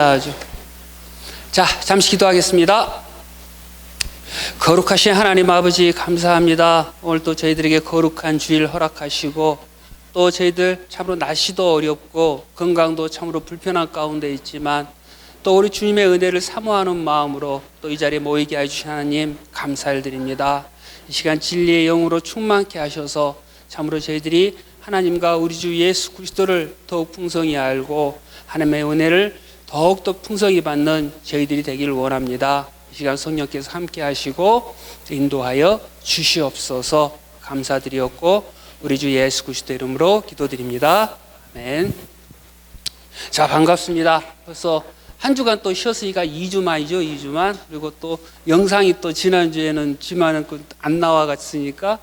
아주. 자, 잠시 기도하겠습니다. 거룩하신 하나님 아버지 감사합니다. 오늘 또 저희들에게 거룩한 주일 허락하시고 또 저희들 참으로 날씨도 어렵고 건강도 참으로 불편한 가운데 있지만 또 우리 주님의 은혜를 사모하는 마음으로 또 이 자리에 모이게 해주신 하나님 감사를 드립니다. 이 시간 진리의 영으로 충만케 하셔서 참으로 저희들이 하나님과 우리 주 예수 그리스도를 더욱 풍성히 알고 하나님의 은혜를 더욱더 풍성히 받는 저희들이 되기를 원합니다. 이 시간 성령께서 함께 하시고 인도하여 주시옵소서. 감사드리었고 우리 주 예수 그리스도 이름으로 기도드립니다. 아멘. 자, 반갑습니다. 벌써 한 주간 또 쉬었으니까 2주 만이죠. 2주만. 그리고 또 영상이 또 지난주에는 지만은 안 나와갔으니까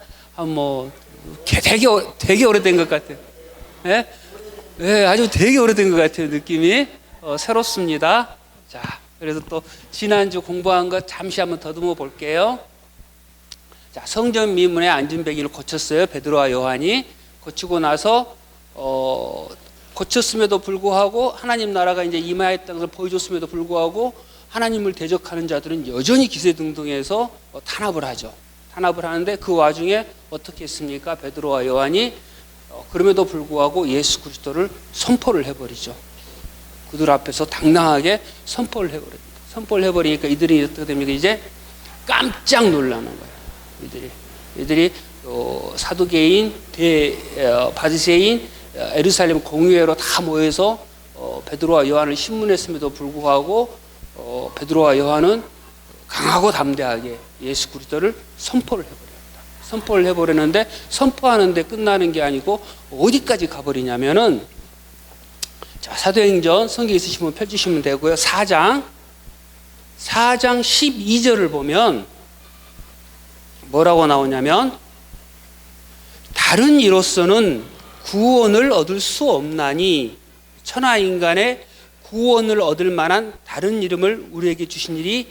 되게 오래된 것 같아요. 예? 네, 아주 되게 오래된 것 같아요. 느낌이 새롭습니다. 자, 그래서 또 지난주 공부한 것 잠시 한번 더듬어 볼게요. 자, 성전 미문의 안전벨기를 고쳤어요. 베드로와 요한이 고치고 나서 고쳤음에도 불구하고 하나님 나라가 이제 임하였다는 것을 보여줬음에도 불구하고 하나님을 대적하는 자들은 여전히 기세등등해서 탄압을 하죠. 탄압을 하는데 그 와중에 어떻게 했습니까? 베드로와 요한이 그럼에도 불구하고 예수 그리스도를 선포를 해버리죠. 그들 앞에서 당당하게 선포를 해버립니다. 선포를 해버리니까 이들이 어떻게 됩니까? 이제 깜짝 놀라는 거예요. 이들이 사두개인, 바리새인, 예루살렘 공회로 다 모여서 베드로와 요한을 신문했음에도 불구하고 베드로와 요한은 강하고 담대하게 예수 그리스도를 선포를 해버립니다. 선포를 해버리는데 선포하는데 끝나는 게 아니고 어디까지 가버리냐면은 자, 사도행전 성경 있으시면 펴주시면 되고요. 4장 12절을 보면 뭐라고 나오냐면 다른 이로서는 구원을 얻을 수 없나니 천하인간의 구원을 얻을 만한 다른 이름을 우리에게 주신 일이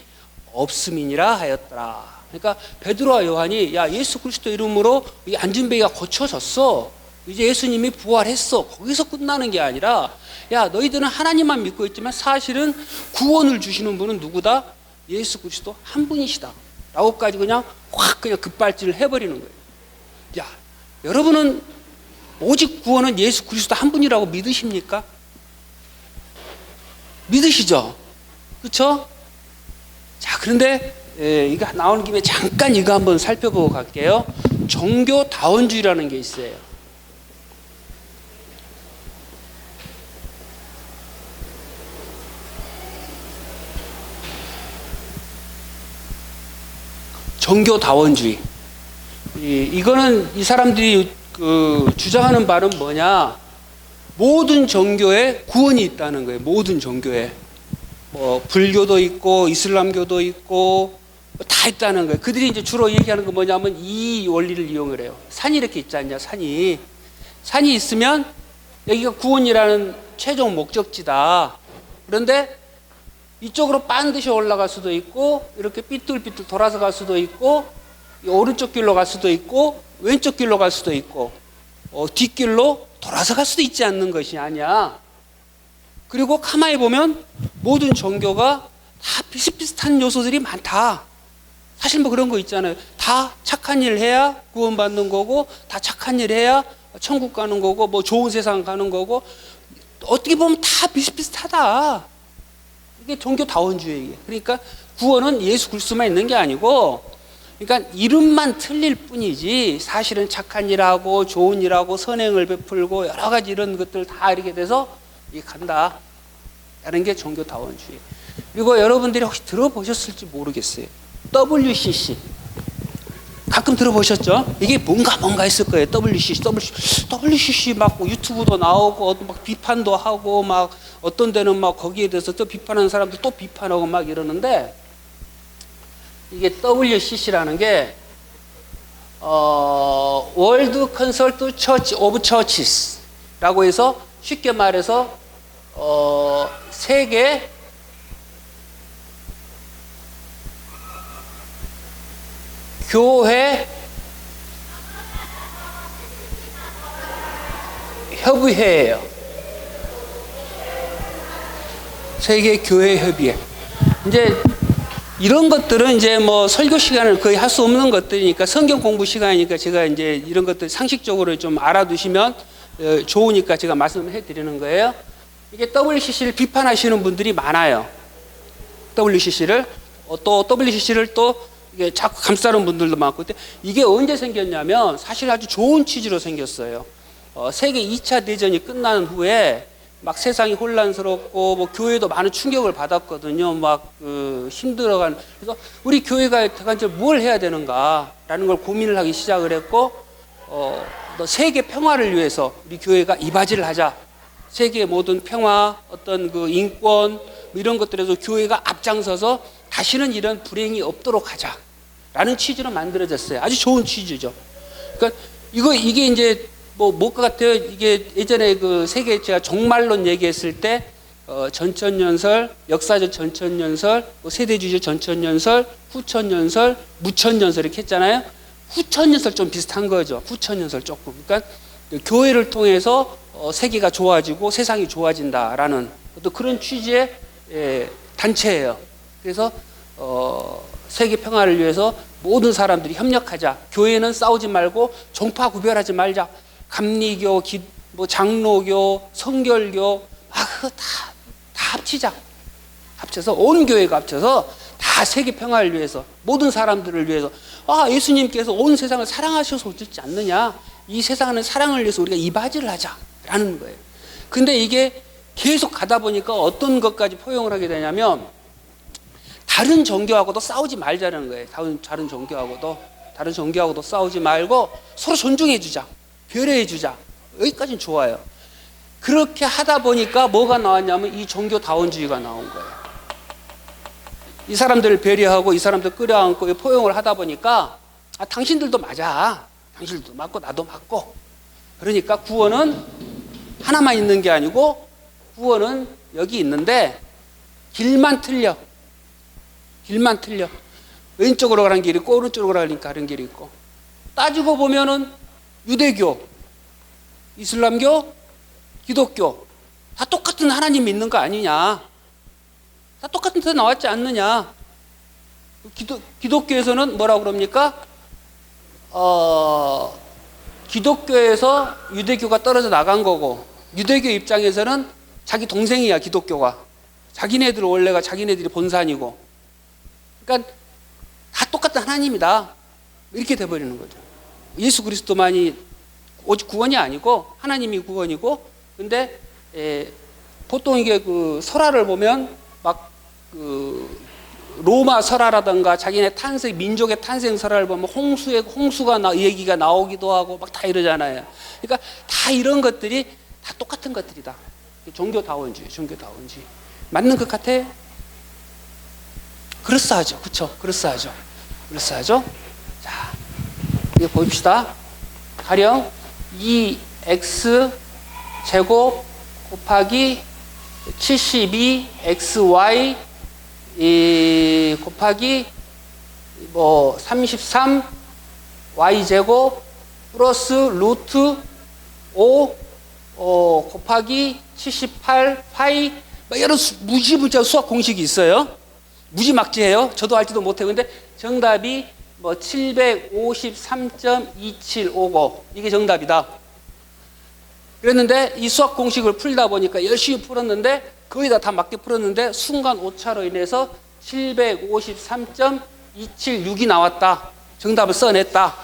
없음이니라 하였더라. 그러니까 베드로와 요한이 야, 예수 그리스도 이름으로 이 안전벨기가 고쳐졌어. 이제 예수님이 부활했어. 거기서 끝나는 게 아니라 야, 너희들은 하나님만 믿고 있지만 사실은 구원을 주시는 분은 누구다? 예수 그리스도 한 분이시다 라고까지 그냥 확 그냥 급발진을 해버리는 거예요. 야, 여러분은 오직 구원은 예수 그리스도 한 분이라고 믿으십니까? 믿으시죠? 그렇죠? 자, 그런데 이거 나오는 김에 잠깐 이거 한번 살펴보고 갈게요. 종교다원주의라는 게 있어요. 종교다원주의. 이거는 이 사람들이 주장하는 바는 뭐냐? 모든 종교에 구원이 있다는 거예요. 모든 종교에. 불교도 있고 이슬람교도 있고 다 있다는 거예요. 그들이 이제 주로 얘기하는 건 뭐냐면 이 원리를 이용을 해요. 산이 이렇게 있지 않냐? 산이 있으면 여기가 구원이라는 최종 목적지다. 그런데 이쪽으로 반드시 올라갈 수도 있고 이렇게 삐뚤삐뚤 돌아서 갈 수도 있고 오른쪽 길로 갈 수도 있고 왼쪽 길로 갈 수도 있고 뒷길로 돌아서 갈 수도 있지 않는 것이 아니야. 그리고 가만히 보면 모든 종교가 다 비슷비슷한 요소들이 많다. 사실 뭐 그런 거 있잖아요. 다 착한 일 해야 구원받는 거고 다 착한 일 해야 천국 가는 거고 뭐 좋은 세상 가는 거고 어떻게 보면 다 비슷비슷하다. 이게 종교다원주의예요. 그러니까 구원은 예수 그리스도만 있는 게 아니고 그러니까 이름만 틀릴 뿐이지 사실은 착한 일하고 좋은 일하고 선행을 베풀고 여러 가지 이런 것들 다 이렇게 돼서 간다. 라는 게 종교다원주의. 그리고 여러분들이 혹시 들어보셨을지 모르겠어요. WCC. 가끔 들어보셨죠? 이게 뭔가 있을 거예요. WCC 막 유튜브도 나오고 막 비판도 하고 막 어떤 데는 막 거기에 대해서 또 비판하는 사람들 또 비판하고 막 이러는데 이게 WCC라는 게 월드 컨설트 처치 오브 처치스라고 해서 쉽게 말해서 세계 교회 협의회예요. 세계 교회 협의회. 이제 이런 것들은 이제 뭐 설교 시간을 거의 할 수 없는 것들이니까 성경 공부 시간이니까 제가 이제 이런 것들 상식적으로 좀 알아두시면 좋으니까 제가 말씀해 드리는 거예요. 이게 WCC를 비판하시는 분들이 많아요. WCC를 또 WCC를 또 이게 자꾸 감싸는 분들도 많고. 이게 언제 생겼냐면 사실 아주 좋은 취지로 생겼어요. 세계 2차 대전이 끝난 후에 막 세상이 혼란스럽고 뭐 교회도 많은 충격을 받았거든요. 막 힘들어가는. 그래서 우리 교회가 대관절 뭘 해야 되는가라는 걸 고민을 하기 시작을 했고, 세계 평화를 위해서 우리 교회가 이바지를 하자. 세계의 모든 평화, 어떤 그 인권 뭐 이런 것들에서 교회가 앞장서서 다시는 이런 불행이 없도록 하자라는 취지로 만들어졌어요. 아주 좋은 취지죠. 그러니까 이게 이제 뭐 것 같아요. 이게 예전에 그 세계 제가 종말론 얘기했을 때 전천년설, 역사적 전천년설, 세대주의적 전천년설, 후천년설, 무천년설 이렇게 했잖아요. 후천년설 좀 비슷한 거죠. 후천년설 조금. 그러니까 교회를 통해서 세계가 좋아지고 세상이 좋아진다라는 또 그런 취지의 단체예요. 그래서 세계 평화를 위해서 모든 사람들이 협력하자. 교회는 싸우지 말고 종파 구별하지 말자. 감리교, 뭐 장로교, 성결교 다 합치자. 합쳐서 온 교회가 합쳐서 다 세계 평화를 위해서 모든 사람들을 위해서 예수님께서 온 세상을 사랑하셔서 오셨지 않느냐. 이 세상은 사랑을 위해서 우리가 이바지를 하자라는 거예요. 근데 이게 계속 가다 보니까 어떤 것까지 포용을 하게 되냐면 다른 종교하고도 싸우지 말자는 거예요. 다른 종교하고도 싸우지 말고 서로 존중해 주자. 배려해 주자. 여기까지는 좋아요. 그렇게 하다 보니까 뭐가 나왔냐면 이 종교다원주의가 나온 거예요. 이 사람들을 배려하고 이 사람들 끌어안고 포용을 하다 보니까 당신들도 맞아. 당신들도 맞고 나도 맞고. 그러니까 구원은 하나만 있는 게 아니고 구원은 여기 있는데 길만 틀려. 왼쪽으로 가는 길이 있고 오른쪽으로 가는 길이 있고. 따지고 보면은 유대교, 이슬람교, 기독교 다 똑같은 하나님 믿는 거 아니냐. 다 똑같은 데서 나왔지 않느냐. 기독교에서는 뭐라고 그럽니까? 기독교에서 유대교가 떨어져 나간 거고 유대교 입장에서는 자기 동생이야. 기독교가 자기네들 원래가 자기네들이 본산이고. 그러니까 다 똑같은 하나님이다. 이렇게 돼버리는 거죠. 예수 그리스도만이 오직 구원이 아니고 하나님이 구원이고. 근데 보통 이게 그 설화를 보면 막 로마 설화라든가 자기네 탄생 민족의 탄생 설화를 보면 홍수가 얘기가 나오기도 하고 막 다 이러잖아요. 그러니까 다 이런 것들이 다 똑같은 것들이다. 종교다원주의 맞는 것 같아? 그럴싸하죠, 그렇죠? 그럴싸하죠. 자, 이거 봅시다. 가령 2x 제곱 곱하기 72xy 곱하기 뭐 33 y제곱 플러스 루트 5 곱하기 78 파이 이런 무지무지한 수학 공식이 있어요. 무지막지해요. 저도 알지도 못해요. 근데 정답이 뭐 753.2759 이게 정답이다. 그랬는데 이 수학 공식을 풀다 보니까 열심히 풀었는데 거의 다 맞게 풀었는데 순간 오차로 인해서 753.276이 나왔다. 정답을 써냈다.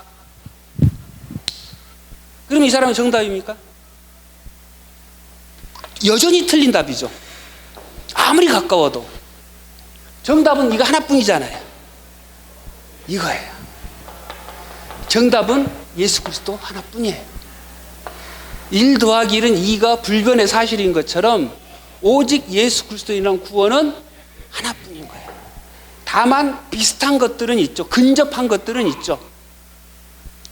그럼 이 사람은 정답입니까? 여전히 틀린 답이죠. 아무리 가까워도. 정답은 이거 하나뿐이잖아요. 이거예요. 정답은 예수 그리스도 하나뿐이에요. 1 더하기 1은 2가 불변의 사실인 것처럼 오직 예수 그리스도에 인한 구원은 하나뿐인 거예요. 다만 비슷한 것들은 있죠. 근접한 것들은 있죠.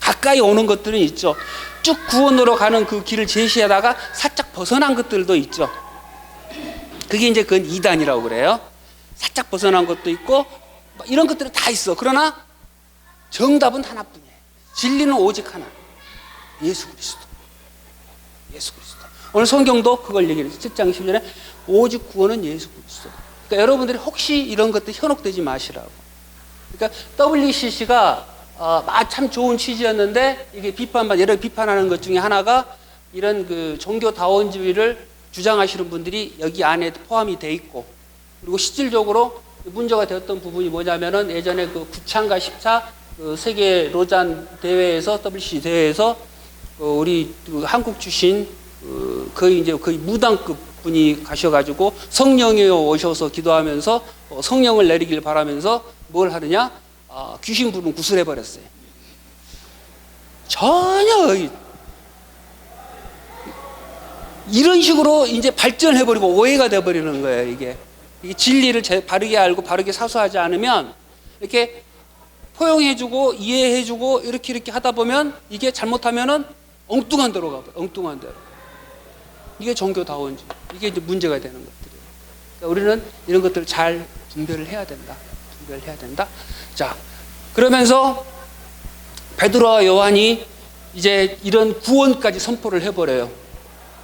가까이 오는 것들은 있죠. 쭉 구원으로 가는 그 길을 제시하다가 살짝 벗어난 것들도 있죠. 그게 이제 그건 이단이라고 그래요. 살짝 벗어난 것도 있고 이런 것들은 다 있어. 그러나 정답은 하나뿐이에요. 진리는 오직 하나. 예수 그리스도. 오늘 성경도 그걸 얘기해요. 7장 10절에 오직 구원은 예수 그리스도. 그러니까 여러분들이 혹시 이런 것들 현혹되지 마시라고. 그러니까 WCC가 참 좋은 취지였는데 이게 여러 비판하는 것 중에 하나가 이런 그 종교다원주의를 주장하시는 분들이 여기 안에 포함이 돼 있고, 그리고 실질적으로 문제가 되었던 부분이 뭐냐면은 예전에 그 9차인가 10차 그 세계 로잔 대회에서 WCC 대회에서 우리 그 한국 출신 거의 무당급 분이 가셔가지고 성령이여 오셔서 기도하면서 성령을 내리길 바라면서 뭘 하느냐? 귀신 부른 구슬해 버렸어요. 전혀 이런 식으로 이제 발전해 버리고 오해가 돼 버리는 거예요. 이게 진리를 바르게 알고 바르게 사수하지 않으면 이렇게 포용해주고 이해해주고 이렇게 하다 보면 이게 잘못하면은 엉뚱한 데로 가버려. 엉뚱한 데로. 이게 종교다원주의. 이게 이제 문제가 되는 것들이에요. 그러니까 우리는 이런 것들을 잘 분별을 해야 된다. 분별을 해야 된다. 자, 그러면서 베드로와 요한이 이제 이런 구원까지 선포를 해버려요.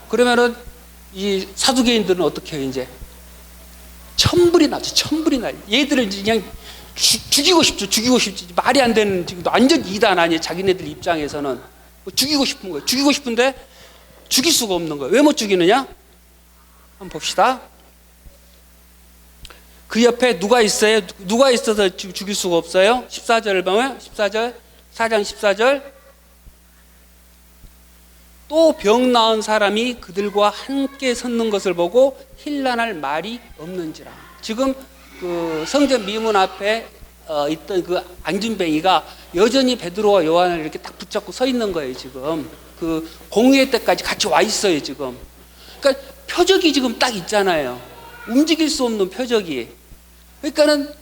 그러면은 이 사두개인들은 어떻게 해요? 이제 천불이 나죠. 천불이 나요. 얘들을 그냥 죽이고 싶죠. 죽이고 싶지. 말이 안 되는, 지금 완전 이단 아니에요. 자기네들 입장에서는 죽이고 싶은 거예요. 죽이고 싶은데 죽일 수가 없는 거예요. 왜 못 죽이느냐? 한번 봅시다. 그 옆에 누가 있어요? 누가 있어서 죽일 수가 없어요? 14절을 보면 14절, 4장 14절. 또 병 나은 사람이 그들과 함께 섰는 것을 보고 힐난할 말이 없는지라. 지금 그 성전 미문 앞에 있던 그 안진뱅이가 여전히 베드로와 요한을 이렇게 딱 붙잡고 서 있는 거예요. 지금 그 공회 때까지 같이 와 있어요. 지금. 그러니까 표적이 지금 딱 있잖아요. 움직일 수 없는 표적이. 그러니까는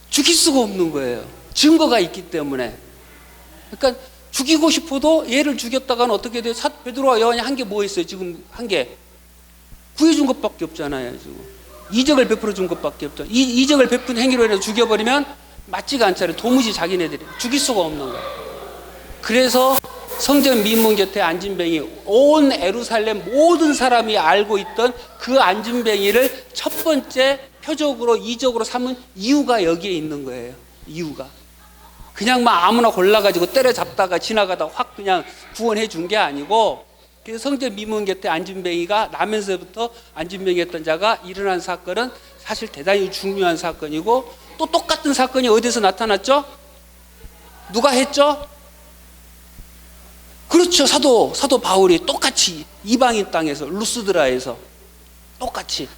죽일 수가 없는 거예요. 증거가 있기 때문에. 그러니까 죽이고 싶어도 얘를 죽였다가는 어떻게 돼요? 베드로와 요한이 한 게 뭐 있어요? 지금 한 게 구해준 것밖에 없잖아요. 지금 이적을 베풀어 준 것밖에 없죠. 이 이적을 베푼 행위로 인해서 죽여버리면 맞지가 않잖아요. 도무지 자기네들이 죽일 수가 없는 거예요. 그래서 성전 미문 곁에 안진뱅이, 온 예루살렘 모든 사람이 알고 있던 그 안진뱅이를 첫 번째 표적으로 이적으로 삼은 이유가 여기에 있는 거예요. 이유가 그냥 막 아무나 골라가지고 때려잡다가 지나가다 확 그냥 구원해 준 게 아니고, 그래서 성전 미문 곁에 안진뱅이가 나면서부터 안진뱅이였던 자가 일어난 사건은 사실 대단히 중요한 사건이고, 또 똑같은 사건이 어디서 나타났죠? 누가 했죠? 그렇죠. 사도 바울이 똑같이 이방인 땅에서, 루스드라에서 똑같이.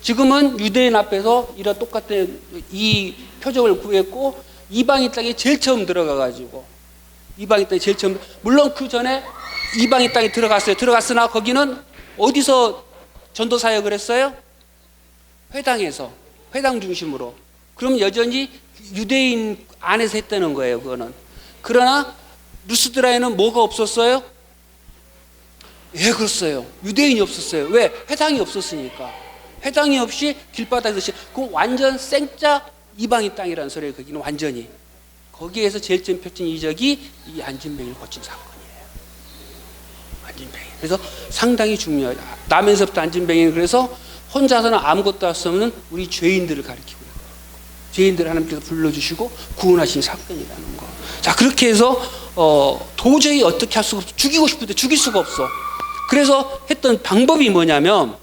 지금은 유대인 앞에서 이런 똑같은 이 표적을 구했고, 이방인 땅에 제일 처음 들어가가지고, 이방인 땅에 제일 처음, 물론 그 전에 이방인 땅에 들어갔어요. 들어갔으나 거기는 어디서 전도 사역을 했어요? 회당에서, 회당 중심으로. 그럼 여전히 유대인 안에서 했다는 거예요. 그거는. 그러나 루스드라에는 뭐가 없었어요? 예, 그렇어요. 유대인이 없었어요. 왜? 회당이 없었으니까. 회당이 없이 길바닥에서, 그 완전 생짜 이방인 땅이라는 소리예요. 거기는 완전히. 거기에서 제일 처음 펼친 이적이 이 안진뱅이를 고친 사건이에요. 안진뱅이. 그래서 상당히 중요하죠. 나면서부터 안진뱅이는 그래서 혼자서는 아무것도 할 수 없는 우리 죄인들을 가리키고 있고, 죄인들을 하나님께서 불러주시고 구원하신 사건이라는 거. 자, 그렇게 해서 도저히 어떻게 할 수가 없어. 죽이고 싶은데 죽일 수가 없어. 그래서 했던 방법이 뭐냐면,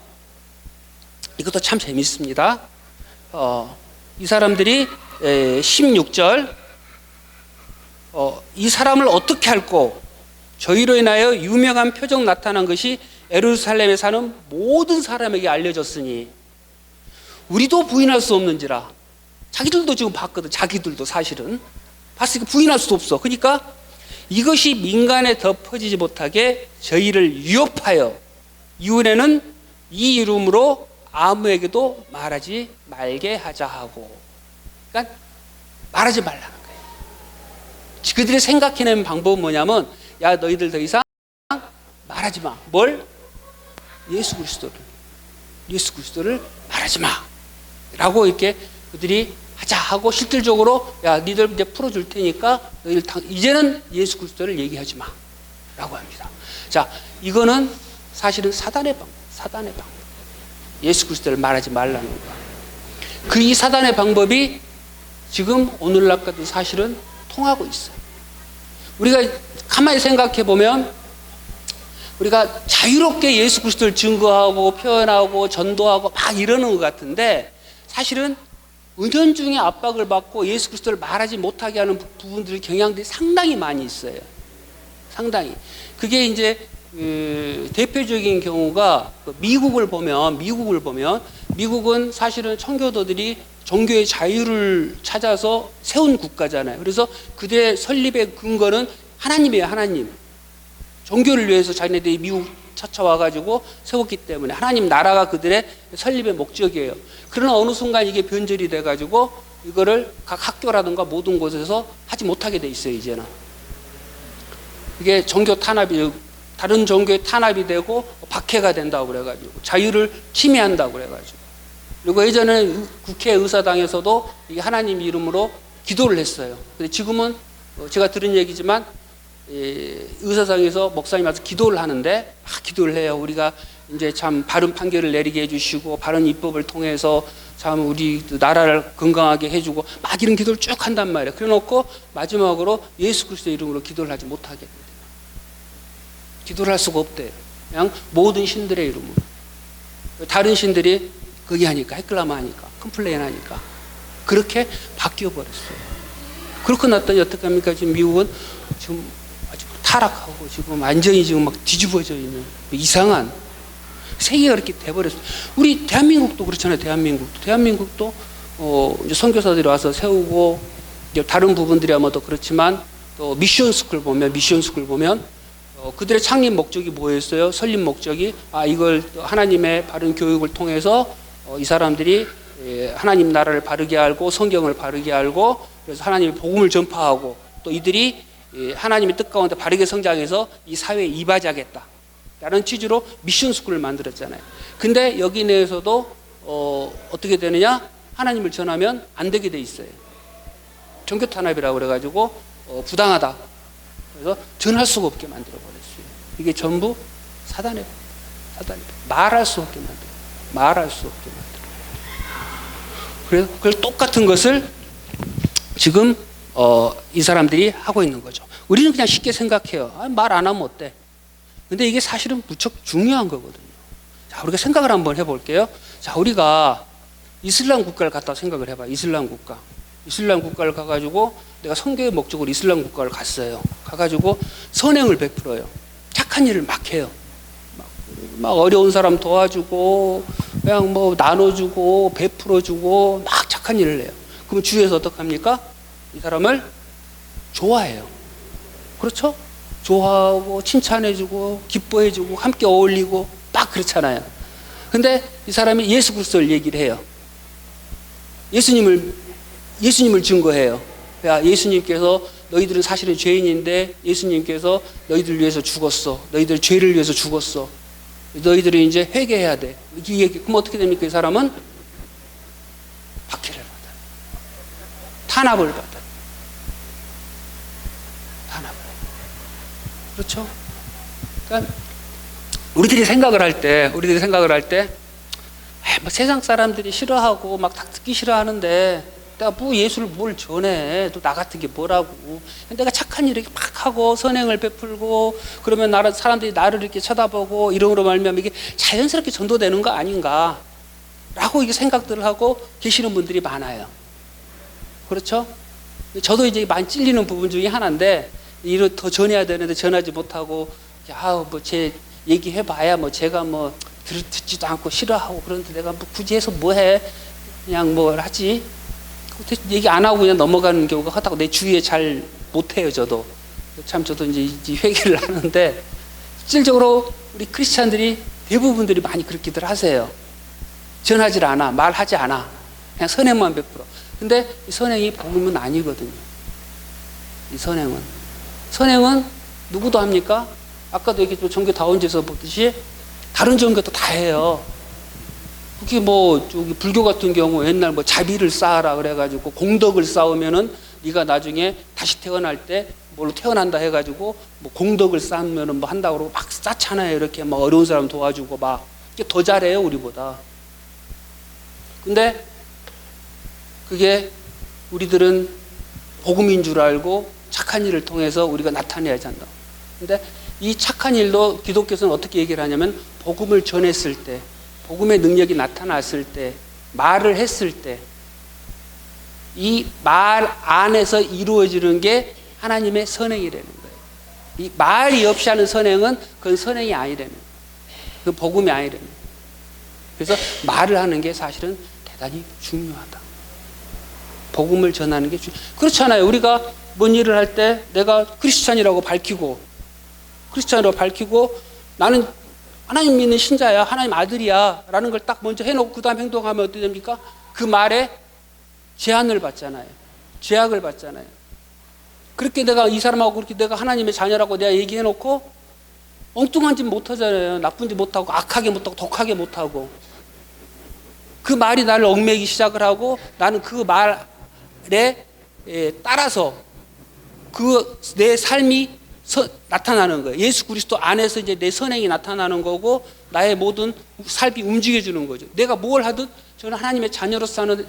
이것도 참 재밌습니다. 이 사람들이 16절, 이 사람을 어떻게 할꼬? 저희로 인하여 유명한 표적 나타난 것이 예루살렘에 사는 모든 사람에게 알려졌으니 우리도 부인할 수 없는지라. 자기들도 지금 봤거든. 자기들도 사실은 봤으니까 부인할 수 없어. 그러니까 이것이 민간에 더 퍼지지 못하게 저희를 위협하여 이후에는 이 이름으로 아무에게도 말하지 말게 하자 하고. 그러니까 말하지 말라는 거예요. 그들이 생각해낸 방법은 뭐냐면, 야, 너희들 더 이상 말하지 마. 뭘? 예수 그리스도를 말하지 마 라고 이렇게 그들이 하자 하고, 실질적으로 야, 니들 이제 풀어줄 테니까 너희들 이제는 예수 그리스도를 얘기하지 마 라고 합니다. 자, 이거는 사실은 사단의 방법. 예수 그리스도를 말하지 말라는 거야. 그 이 사단의 방법이 지금 오늘날까지 사실은 통하고 있어요. 우리가 가만히 생각해 보면 우리가 자유롭게 예수 그리스도를 증거하고 표현하고 전도하고 막 이러는 것 같은데 사실은 은연중에 압박을 받고 예수 그리스도를 말하지 못하게 하는 부분들이 경향들이 상당히 많이 있어요. 상당히. 그게 이제 대표적인 경우가 미국을 보면 미국은 사실은 청교도들이 종교의 자유를 찾아서 세운 국가잖아요. 그래서 그들의 설립의 근거는 하나님이에요. 하나님. 종교를 위해서 자기네들이 미국 찾아와가지고 세웠기 때문에 하나님 나라가 그들의 설립의 목적이에요. 그러나 어느 순간 이게 변절이 돼가지고 이거를 각 학교라든가 모든 곳에서 하지 못하게 돼 있어요. 이제는 이게 종교 탄압이, 다른 종교의 탄압이 되고 박해가 된다고 그래가지고 자유를 침해한다고 그래가지고. 그리고 예전에는 국회의사당에서도 이게 하나님 이름으로 기도를 했어요. 근데 지금은 제가 들은 얘기지만 의사당에서 목사님 와서 기도를 하는데 막 기도를 해요. 우리가 이제 참 바른 판결을 내리게 해주시고 바른 입법을 통해서 참 우리 나라를 건강하게 해주고 막 이런 기도를 쭉 한단 말이에요. 그래놓고 마지막으로 예수 그리스도 이름으로 기도를 하지 못하게 돼요. 기도를 할 수가 없대요. 그냥 모든 신들의 이름으로. 다른 신들이 거기 하니까 헷갈라마 하니까 컴플레인 하니까 그렇게 바뀌어 버렸어요. 그렇게 났더니 어떻게 합니까? 지금 미국은 지금 아주 타락하고 지금 완전히 지금 막 뒤집어져 있는 이상한 세계가 그렇게 돼버렸어요. 우리 대한민국도 그렇잖아요. 대한민국도 이제 선교사들이 와서 세우고 이제 다른 부분들이 아마 더 그렇지만 또 미션 스쿨 보면 그들의 창립 목적이 뭐였어요? 설립 목적이 이걸 하나님의 바른 교육을 통해서 이 사람들이 하나님 나라를 바르게 알고 성경을 바르게 알고 그래서 하나님의 복음을 전파하고 또 이들이 하나님의 뜻 가운데 바르게 성장해서 이 사회에 이바지하겠다 라는 취지로 미션 스쿨을 만들었잖아요. 근데 여기 내에서도 어떻게 되느냐? 하나님을 전하면 안 되게 돼 있어요. 종교 탄압이라고 그래가지고 부당하다. 그래서 전할 수가 없게 만들어버렸어요. 이게 전부 사단의 말할 수 없게 만들어. 그래서 그걸 똑같은 것을 지금 이 사람들이 하고 있는 거죠. 우리는 그냥 쉽게 생각해요. 말 안 하면 어때? 근데 이게 사실은 무척 중요한 거거든요. 자, 우리가 생각을 한번 해볼게요. 자, 우리가 이슬람 국가를 갖다 생각을 해봐요. 이슬람 국가를 가가지고 내가 선교의 목적으로 이슬람 국가를 갔어요. 가가지고 선행을 베풀어요. 착한 일을 막 해요. 막 어려운 사람 도와주고 그냥 뭐 나눠주고 베풀어주고 막 착한 일을 해요. 그럼 주위에서 어떡합니까? 이 사람을 좋아해요. 그렇죠? 좋아하고 칭찬해주고 기뻐해주고 함께 어울리고 막 그렇잖아요. 근데 이 사람이 예수 그리스도를 얘기를 해요. 예수님을 증거해요. 야, 예수님께서 너희들은 사실은 죄인인데 예수님께서 너희들을 위해서 죽었어. 너희들 죄를 위해서 죽었어. 너희들이 이제 회개해야 돼. 그럼 어떻게 됩니까? 이 사람은 박해를 받아요. 탄압을 받아요. 그렇죠? 그러니까 우리들이 생각을 할 때 뭐 세상 사람들이 싫어하고 막 듣기 싫어하는데 내가 뭐 예수를 뭘 전해? 또 나 같은 게 뭐라고? 내가 착한 일을 막 하고 선행을 베풀고 그러면 사람들이 나를 이렇게 쳐다보고 이름으로 말미암아 이게 자연스럽게 전도되는 거 아닌가? 라고 이게 생각들을 하고 계시는 분들이 많아요. 그렇죠? 저도 이제 많이 찔리는 부분 중에 하나인데 이를 더 전해야 되는데 전하지 못하고 뭐 제 얘기해봐야 뭐 제가 뭐 듣지도 않고 싫어하고 그런데 내가 뭐 굳이 해서 뭐해? 그냥 뭘 하지? 얘기 안 하고 그냥 넘어가는 경우가 하다고 내 주위에 잘 못해요. 저도 이제 회개를 하는데 실질적으로 우리 크리스찬들이 대부분들이 많이 그렇게들 하세요. 전하지 않아, 말하지 않아, 그냥 선행만 베풀어. 근데 이 선행이 복음은 아니거든요. 이 선행은 누구도 합니까? 아까도 이렇게 종교 다원지에서 보듯이 다른 종교도 다 해요. 특히 뭐 저기 불교 같은 경우 옛날 뭐 자비를 쌓아라 그래가지고 공덕을 쌓으면은 네가 나중에 다시 태어날 때 뭘로 태어난다 해가지고 뭐 공덕을 쌓으면은 뭐 한다고 그러고 막 쌓잖아요. 이렇게 막 어려운 사람 도와주고 막 더 잘해요 우리보다. 근데 그게 우리들은 복음인 줄 알고 착한 일을 통해서 우리가 나타내야지 한다. 근데 이 착한 일도 기독교에서는 어떻게 얘기를 하냐면 복음을 전했을 때, 복음의 능력이 나타났을 때, 말을 했을 때, 이 말 안에서 이루어지는 게 하나님의 선행이라는 거예요. 이 말이 없이 하는 선행은 그건 선행이 아니라는 거예요. 그 복음이 아니라는 거예요. 그래서 말을 하는 게 사실은 대단히 중요하다. 복음을 전하는 게 그렇잖아요. 우리가 뭔 일을 할 때 내가 크리스찬이라고 밝히고 나는 하나님 믿는 신자야, 하나님 아들이야 라는 걸 딱 먼저 해놓고 그 다음 행동하면 어떻게 됩니까? 그 말에 제한을 받잖아요. 제약을 받잖아요. 그렇게 내가 이 사람하고 그렇게 내가 하나님의 자녀라고 내가 얘기해놓고 엉뚱한 짓 못하잖아요. 나쁜 짓 못하고 악하게 못하고 독하게 못하고 그 말이 나를 얽매기 시작을 하고 나는 그 말에 따라서 그 내 삶이 나타나는 거예요. 예수 그리스도 안에서 이제 내 선행이 나타나는 거고 나의 모든 삶이 움직여주는 거죠. 내가 뭘 하든 저는 하나님의 자녀로서 하는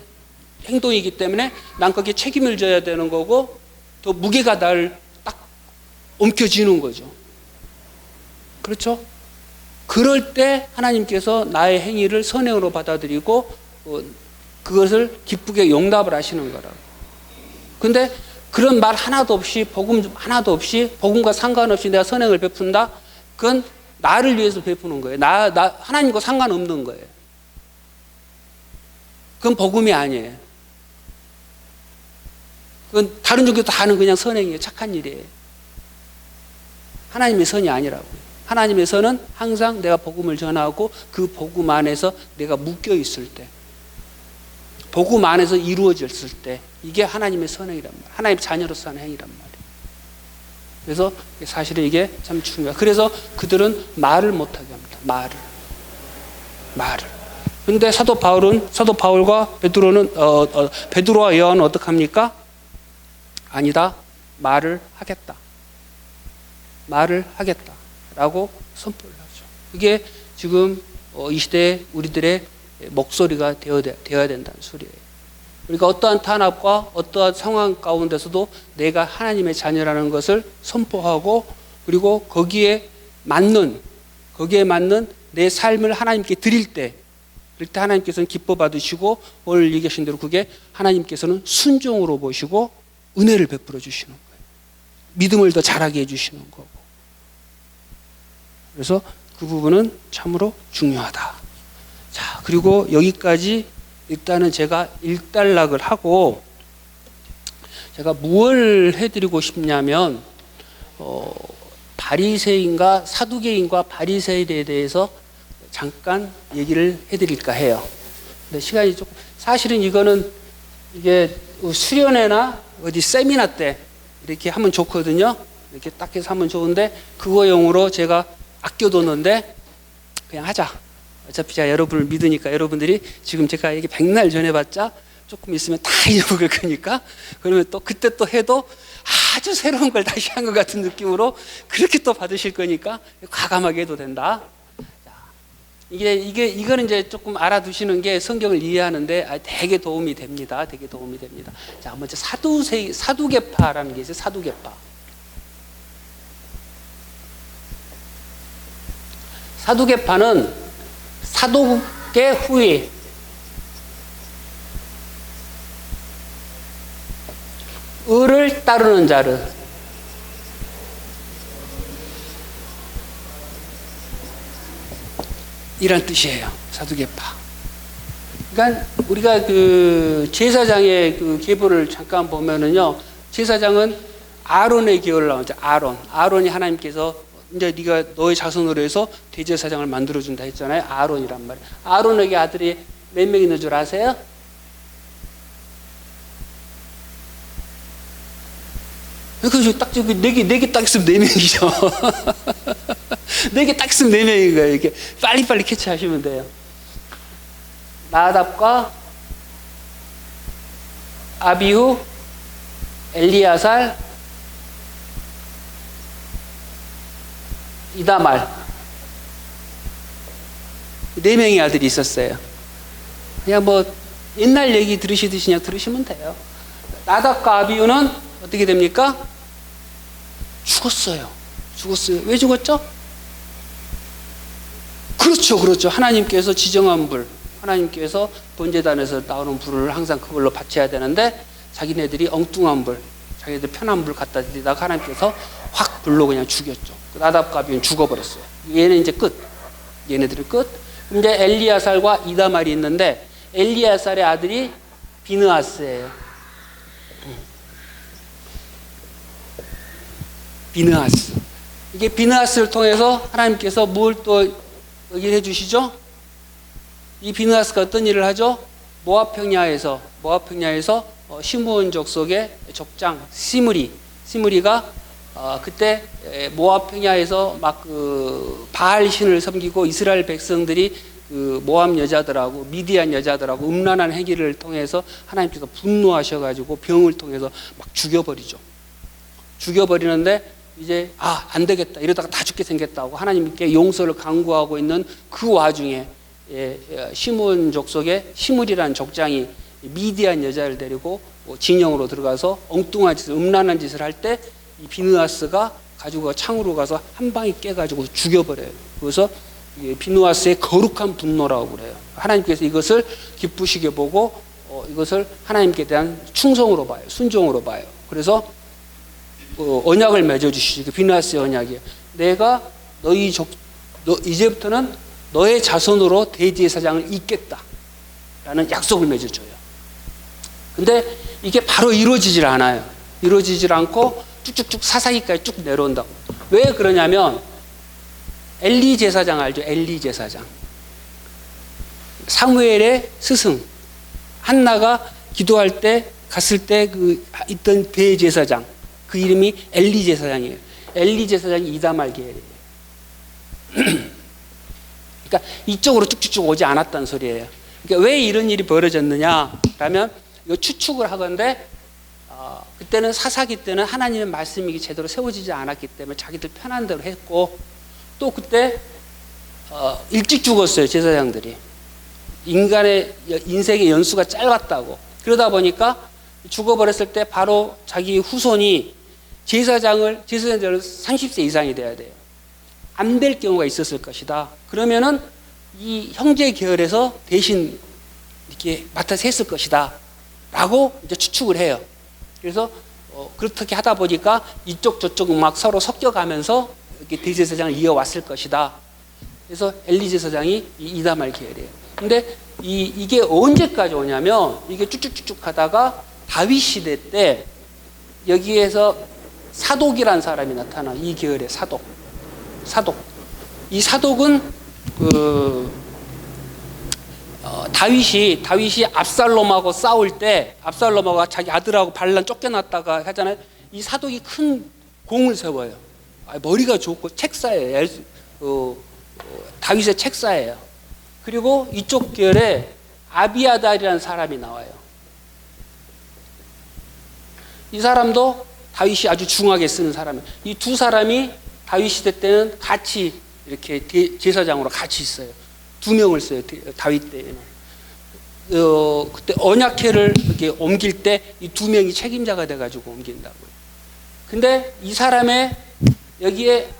행동이기 때문에 난 거기에 책임을 져야 되는 거고 또 무게가 날 딱 옮겨지는 거죠. 그렇죠? 그럴 때 하나님께서 나의 행위를 선행으로 받아들이고 그것을 기쁘게 용납을 하시는 거라고. 근데 그런 말 하나도 없이 복음 하나도 없이 복음과 상관없이 내가 선행을 베푼다? 그건 나를 위해서 베푸는 거예요. 나 하나님과 상관없는 거예요. 그건 복음이 아니에요. 그건 다른 종교 다 하는 그냥 선행이에요. 착한 일이에요. 하나님의 선이 아니라고요. 하나님의 선은 항상 내가 복음을 전하고 그 복음 안에서 내가 묶여 있을 때, 복음 안에서 이루어졌을 때 이게 하나님의 선행이란 말이에요. 하나님의 자녀로서 하는 행위란 말이에요. 그래서 사실은 이게 참 중요해요. 그래서 그들은 말을 못하게 합니다. 말을. 근데 사도 바울과 베드로와 요한은 어떻게 합니까? 아니다. 말을 하겠다. 라고 선포를 하죠. 그게 지금 이 시대에 우리들의 목소리가 되어야 된다는 소리예요. 우리가 어떠한 탄압과 어떠한 상황 가운데서도 내가 하나님의 자녀라는 것을 선포하고 그리고 거기에 맞는 내 삶을 하나님께 드릴 때 그럴 때 하나님께서는 기뻐 받으시고 오늘 얘기하신 대로 그게 하나님께서는 순종으로 보시고 은혜를 베풀어 주시는 거예요. 믿음을 더 자라게 해주시는 거고. 그래서 그 부분은 참으로 중요하다. 자, 그리고 여기까지 일단은 제가 일단락을 하고 제가 무엇을 해드리고 싶냐면 바리새인과 사두개인과 바리새인에 대해서 잠깐 얘기를 해드릴까 해요. 근데 시간이 조금 사실은 이게 수련회나 어디 세미나 때 이렇게 하면 좋거든요. 이렇게 딱 해서 하면 좋은데 그거용으로 제가 아껴뒀는데 그냥 하자. 어차피 제가 여러분을 믿으니까 여러분들이 지금 제가 얘기 백날 전해봤자 조금 있으면 다 잊어먹을 거니까 그러면 또 그때 또 해도 아주 새로운 걸 다시 한 것 같은 느낌으로 그렇게 또 받으실 거니까 과감하게 해도 된다. 이거는 이제 조금 알아두시는 게 성경을 이해하는데 되게 도움이 됩니다. 자, 먼저 사두개파라는 게 있어요. 사두개파는 사도계 후에 을을 따르는 자를 이란 뜻이에요. 사두개파. 그러니까 우리가 그 제사장의 그 계보를 잠깐 보면은요, 제사장은 아론의 계열을 나오죠. 아론이 하나님께서 이제 네가 너의 자손으로 해서 대제사장을 만들어준다 했잖아요. 아론이란 말이에요. 아론에게 아들이 몇 명 있는 줄 아세요? 그래서 딱 저기 네 개 딱 있으면 4명이죠. 4개 딱 있으면 4명인 거예요. 이렇게 빨리빨리 캐치하시면 돼요. 나답과 아비후, 엘리야살, 이다말 4명의 아들이 있었어요. 그냥 뭐 옛날 얘기 들으시듯이 그냥 들으시면 돼요. 나답과 아비후는 어떻게 됩니까? 죽었어요. 왜 죽었죠? 그렇죠. 하나님께서 지정한 불, 하나님께서 번제단에서 나오는 불을 항상 그걸로 바쳐야 되는데 자기네들이 엉뚱한 불, 자기네들 편한 불 갖다 드리다가 하나님께서 확 불로 그냥 죽였죠. 나답과 아비후는 죽어버렸어요. 얘는 이제 끝. 얘네들은 끝. 이제 엘리야살과 이다말이 있는데 엘리야살의 아들이 비느하스예요. 비느하스. 이게 비느하스를 통해서 하나님께서 뭘 또 얘기해 주시죠? 이 비느하스가 어떤 일을 하죠? 모압 평야에서 시므온족 속의 족장 시므리가 그때 모압 평야에서 막 그 바알 신을 섬기고 이스라엘 백성들이 그 모압 여자들하고 미디안 여자들하고 음란한 행위를 통해서 하나님께서 분노하셔가지고 병을 통해서 막 죽여버리는데 이제 안 되겠다 이러다가 다 죽게 생겼다고 하나님께 용서를 강구하고 있는 그 와중에 시므온족 속의 시므리라는 족장이 미디안 여자를 데리고 진영으로 들어가서 엉뚱한 짓을 음란한 짓을 할 때 이 비느하스가 가지고 창으로 가서 한 방에 깨가지고 죽여버려요. 그래서 비느하스의 거룩한 분노라고 그래요. 하나님께서 이것을 기쁘시게 보고 이것을 하나님께 대한 충성으로 봐요. 순종으로 봐요. 그래서 언약을 맺어주시죠. 비느하스의 언약이에요. 내가 이제부터는 너의 자손으로 대제사장을 잇겠다라는 약속을 맺어줘요. 근데 이게 바로 이루어지질 않아요. 이루어지질 않고 쭉쭉쭉 사사기까지 쭉 내려온다고. 왜 그러냐면 엘리 제사장 알죠? 엘리 제사장. 사무엘의 스승. 한나가 기도할 때 갔을 때 그 있던 대제사장. 그 이름이 엘리 제사장이에요. 엘리 제사장이 이다말 계열이에요. 그러니까 이쪽으로 쭉쭉쭉 오지 않았다는 소리예요. 그러니까 왜 이런 일이 벌어졌느냐라면 이거 추측을 하건데 그때는 사사기 때는 하나님의 말씀이 제대로 세워지지 않았기 때문에 자기들 편한 대로 했고 또 그때 일찍 죽었어요. 제사장들이. 인간의 인생의 연수가 짧았다고. 그러다 보니까 죽어버렸을 때 바로 자기 후손이 제사장을 30세 이상이 돼야 돼요. 안 될 경우가 있었을 것이다. 그러면은 이 형제 계열에서 대신 이렇게 맡아서 했을 것이다. 라고 이제 추측을 해요. 그래서 그렇게 하다 보니까 이쪽 저쪽 막 서로 섞여가면서 이렇게 대제사장을 이어왔을 것이다. 그래서 엘리 제사장이 이다말 계열이에요. 근데 이게 언제까지 오냐면 이게 쭉쭉쭉쭉 가다가 다윗 시대 때 여기에서 사독이라는 사람이 나타나. 이 계열의 사독. 이 사독은 다윗이 압살롬하고 싸울 때 압살롬하고 자기 아들하고 반란 쫓겨났다가 하잖아요. 이 사독이 큰 공을 세워요. 머리가 좋고 책사예요. 다윗의 책사예요. 그리고 이쪽 계열에 아비아달이라는 사람이 나와요. 이 사람도 다윗이 아주 중하게 쓰는 사람이에요. 이 두 사람이 다윗 시대 때는 같이 이렇게 제사장으로 같이 있어요. 2명을 써요. 다윗 때에는. 그때 언약궤를 이렇게 옮길 때 이 2명이 책임자가 돼가지고 옮긴다고요. 근데 이 사람의 여기에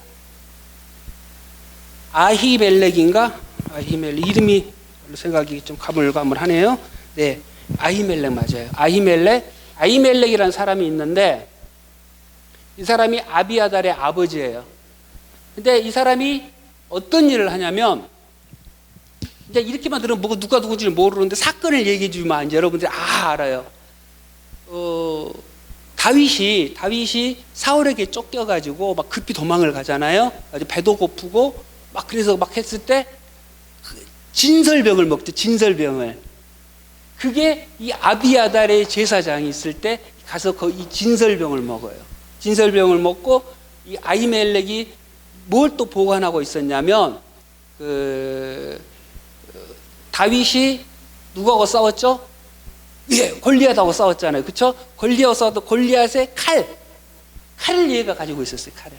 아히멜렉인가? 아히멜렉 이름이 생각이 좀 가물가물하네요. 네, 아히멜렉 맞아요. 아히멜렉이라는 사람이 있는데 이 사람이 아비아달의 아버지예요. 근데 이 사람이 어떤 일을 하냐면 이제 이렇게만 들으면 뭐가 누가 누군지를 모르는데 사건을 얘기해 주면 여러분들이 알아요. 다윗이 사울에게 쫓겨가지고 막 급히 도망을 가잖아요. 아주 배도 고프고 막 그래서 막 했을 때 진설병을 먹죠. 진설병을. 그게 이 아비아달의 제사장이 있을 때 가서 이 진설병을 먹어요. 진설병을 먹고 이 아히멜렉이 뭘 또 보관하고 있었냐면 다윗이 누구하고 싸웠죠? 예, 골리앗하고 싸웠잖아요. 그렇죠? 골리앗하고 싸웠던 골리앗의 칼을 얘가 가지고 있었어요. 칼을.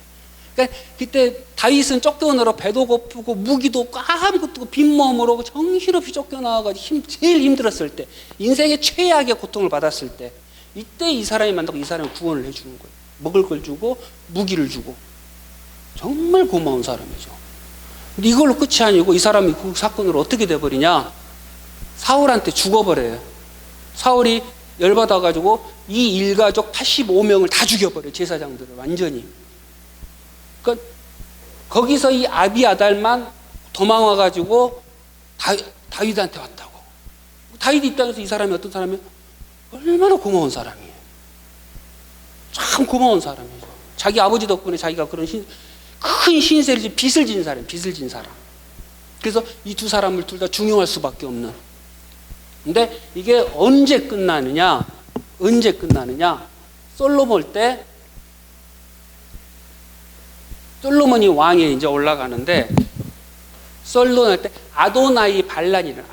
그러니까 그때 다윗은 쫓겨오느라 배도 고프고 무기도 없고 아무것도 없고 빈몸으로 정신없이 쫓겨나와가지고 제일 힘들었을 때, 인생의 최악의 고통을 받았을 때, 이때 이 사람이 만나고 이 사람이 구원을 해주는 거예요. 먹을 걸 주고 무기를 주고. 정말 고마운 사람이죠. 근데 이걸로 끝이 아니고 이 사람이 그 사건으로 어떻게 돼버리냐, 사울한테 죽어버려요. 사울이 열받아가지고 이 일가족 85명을 다 죽여버려요. 제사장들을 완전히. 그러니까 거기서 이 아비아달만 도망와가지고 다윗한테 왔다고. 다윗 입장에서 이 사람이 어떤 사람이에요? 얼마나 고마운 사람이에요. 참 고마운 사람이죠. 자기 아버지 덕분에 자기가 그런 큰 신세를 빚을 진 사람, 빚을 진 사람. 그래서 이 두 사람을 둘 다 중용할 수밖에 없는. 근데 이게 언제 끝나느냐? 솔로몬 때, 솔로몬이 왕에 이제 올라가는데, 솔로몬 때 아도나이 반란이라는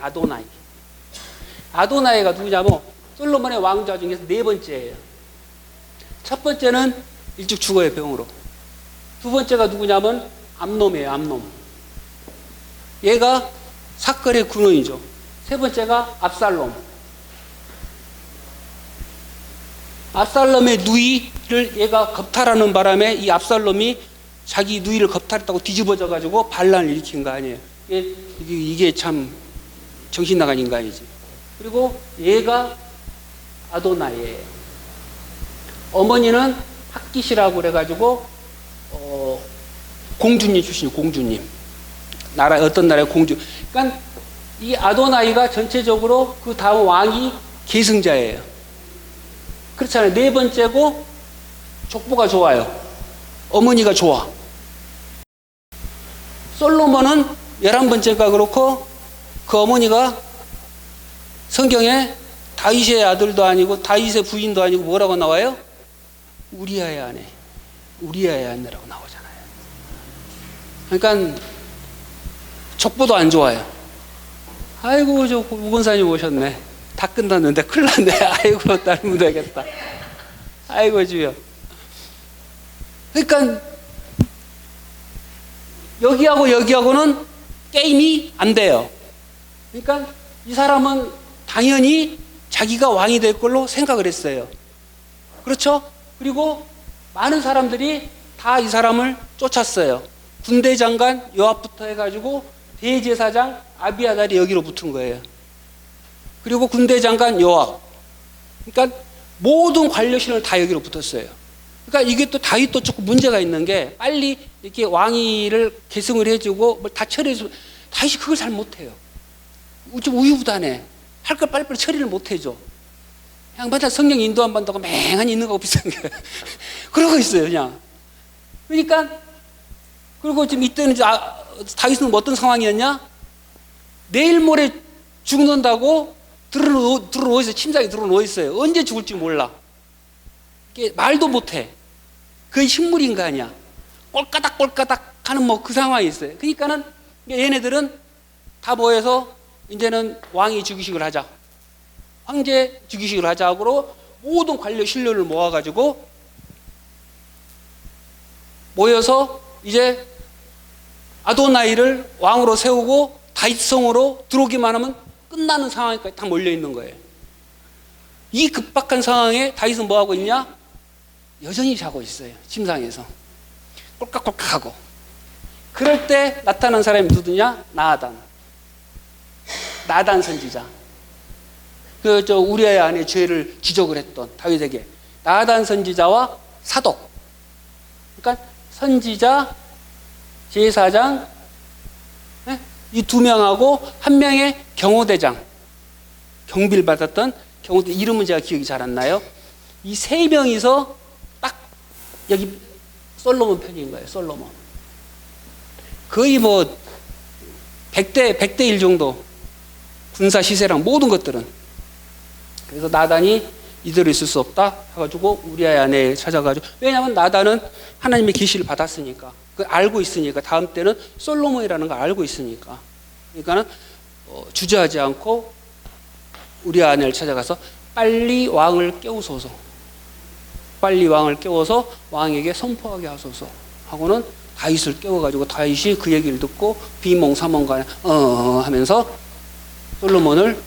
아도나이가 누구냐면 솔로몬의 왕자 중에서 네 번째예요. 첫 번째는 일찍 죽어요, 병으로. 두 번째가 누구냐면 암놈이에요, 암놈. 얘가 사건의 근원이죠. 세 번째가 압살롬. 압살롬의 누이를 얘가 겁탈하는 바람에 이 압살롬이 자기 누이를 겁탈했다고 뒤집어져 가지고 반란을 일으킨 거 아니에요. 이게 참 정신 나간 인간이지. 그리고 얘가 아도나이예요. 어머니는 핫깃이라고 그래가지고 공주님 출신이에요. 공주님. 어떤 나라의 공주. 그러니까 이 아도나이가 전체적으로 그 다음 왕이 계승자예요. 그렇잖아요. 네 번째고 족보가 좋아요. 어머니가 좋아. 솔로몬은 11번째가 그렇고 그 어머니가 성경에 다윗의 아들도 아니고 다윗의 부인도 아니고 뭐라고 나와요? 우리아의 아내, 우리아의 아내라고 나오잖아요. 그러니까 족보도 안 좋아요. 아이고 저 우건사님 오셨네. 다 끝났는데 큰일 났네. 아이고 딸면 되겠다. 아이고 주여. 그러니까 여기하고는 게임이 안 돼요. 그러니까 이 사람은 당연히 자기가 왕이 될 걸로 생각을 했어요. 그렇죠? 그리고 많은 사람들이 다 이 사람을 쫓았어요. 군대 장관 요압부터 해가지고 대제사장 아비아달이 여기로 붙은 거예요. 그리고 군대 장관 요압. 그러니까 모든 관료실은 다 여기로 붙었어요. 그러니까 이게 또 다윗도 조금 문제가 있는 게 빨리 이렇게 왕위를 계승을 해주고 뭘 다 처리해주면 다윗이 그걸 잘 못해요. 좀 우유부단해. 할 걸 빨리빨리 처리를 못해줘. 그냥 맨날 성령 인도 안 받는다고 맹하니 있는 거하고 비슷한 게 그러고 있어요 그냥. 그러니까 그리고 지금 이때는 다윗은 어떤 상황이었냐? 내일 모레 죽는다고 들어누워 있어요. 침상에 들어누워 있어요. 언제 죽을지 몰라. 말도 못해. 그게 식물인가 아니야. 꼴까닥 하는 뭐 그 상황이 있어요. 그러니까는 얘네들은 다 모여서 이제는 왕이 즉위식을 하자. 황제 즉위식을 하자고 모든 관료 신료를 모아가지고 모여서 이제 아도나이를 왕으로 세우고 다윗성으로 들어오기만 하면 끝나는 상황까지 다 몰려 있는 거예요. 이 급박한 상황에 다윗은 뭐 하고 있냐? 여전히 자고 있어요. 침상에서 꼴깍꼴깍하고. 그럴 때 나타난 사람이 누구냐? 나단 선지자. 우리아의 아내 죄를 지적을 했던 다윗에게 나단 선지자와 사독. 그러니까 선지자, 제사장, 이 두 명하고 한 명의 경호대장, 경비를 받았던 경호대 이름은 제가 기억이 잘 안 나요. 이 세 명이서 딱 여기 솔로몬 편인 거예요. 솔로몬. 거의 뭐 100대 1 정도 군사 시세랑 모든 것들은. 그래서 나단이 이대로 있을 수 없다 해가지고 우리아의 아내를 찾아가지고, 왜냐하면 나단은 하나님의 계시를 받았으니까, 그걸 알고 있으니까, 다음 때는 솔로몬이라는 걸 알고 있으니까, 그러니까는 주저하지 않고 우리아의 아내를 찾아가서 빨리 왕을 깨우소서, 빨리 왕을 깨워서 왕에게 선포하게 하소서 하고는 다윗을 깨워가지고 다윗이 그 얘기를 듣고 비몽사몽간에 하면서 솔로몬을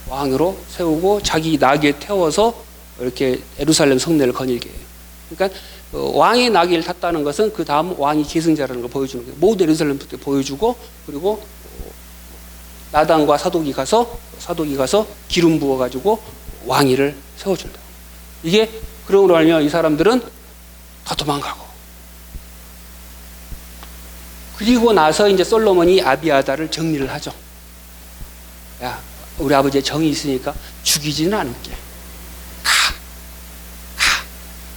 왕으로 세우고 자기 나귀에 태워서 이렇게 예루살렘 성내를 거닐게 해요. 그러니까 왕의 나귀를 탔다는 것은 그 다음 왕이 계승자라는 걸 보여주는 거예요. 모든 예루살렘부터 보여주고, 그리고 나단과 사독이 가서 기름 부어가지고 왕위를 세워준다. 이게 그러고 나면 이 사람들은 다 도망가고, 그리고 나서 이제 솔로몬이 아비아다를 정리를 하죠. 야, 우리 아버지의 정이 있으니까 죽이지는 않을게. 가.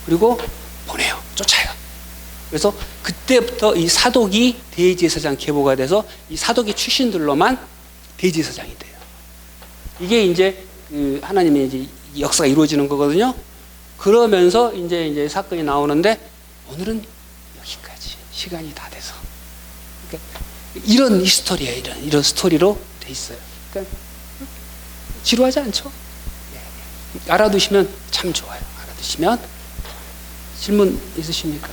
그리고 보내요. 쫓아요. 그래서 그때부터 이 사독이 대제사장 계보가 돼서 이 사독의 출신들로만 대제사장이 돼요. 이게 이제 그 하나님의 이제 역사가 이루어지는 거거든요. 그러면서 이제 사건이 나오는데 오늘은 여기까지 시간이 다 돼서, 그러니까 이런 히스토리예요. 이런 스토리로 돼 있어요. 그러니까 지루하지 않죠? 알아두시면 참 좋아요. 알아두시면. 질문 있으십니까?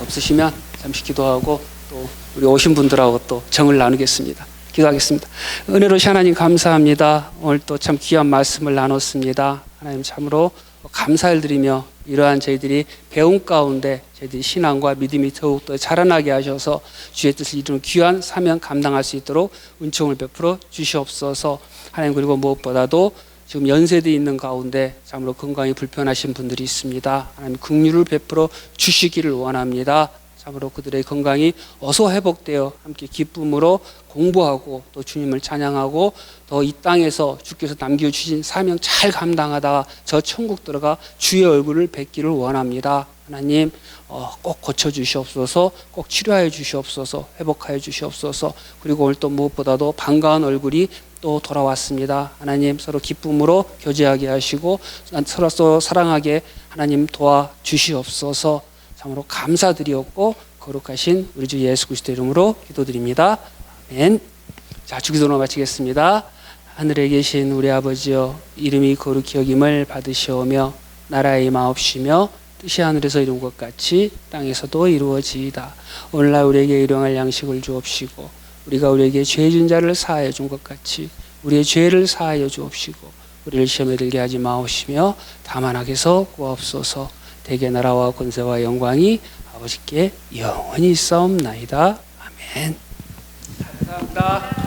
없으시면 잠시 기도하고 또 우리 오신 분들하고 또 정을 나누겠습니다. 기도하겠습니다. 은혜로우신 하나님 감사합니다. 오늘 또 참 귀한 말씀을 나눴습니다. 하나님 참으로 감사를 드리며 이러한 저희들이 배움 가운데 저희들이 신앙과 믿음이 더욱더 자라나게 하셔서 주의 뜻을 이루는 귀한 사명 감당할 수 있도록 은총을 베풀어 주시옵소서. 하나님, 그리고 무엇보다도 지금 연세대 있는 가운데 참으로 건강이 불편하신 분들이 있습니다. 하나님 긍휼을 베풀어 주시기를 원합니다. 참으로 그들의 건강이 어서 회복되어 함께 기쁨으로 공부하고 또 주님을 찬양하고 더 이 땅에서 주께서 남겨주신 사명 잘 감당하다가 저 천국 들어가 주의 얼굴을 뵙기를 원합니다. 하나님 꼭 고쳐주시옵소서, 꼭 치료하여 주시옵소서, 회복하여 주시옵소서. 그리고 오늘 또 무엇보다도 반가운 얼굴이 또 돌아왔습니다. 하나님 서로 기쁨으로 교제하게 하시고 서로 사랑하게 하나님 도와주시옵소서. 참으로 감사드리옵고 거룩하신 우리 주 예수 그리스도 이름으로 기도드립니다. 아멘. 자, 주기도로 마치겠습니다. 하늘에 계신 우리 아버지여, 이름이 거룩히 여김을 받으시오며 나라의 임하옵시며 뜻이 하늘에서 이룬 것 같이 땅에서도 이루어지이다. 오늘날 우리에게 일용할 양식을 주옵시고 우리가 우리에게 죄 진 자를 사하여 준 것 같이 우리의 죄를 사하여 주옵시고 우리를 시험에 들게 하지 마옵시며 다만 악에서 구하옵소서. 대개 나라와 권세와 영광이 아버지께 영원히 있사옵나이다. 아멘. 감사합니다.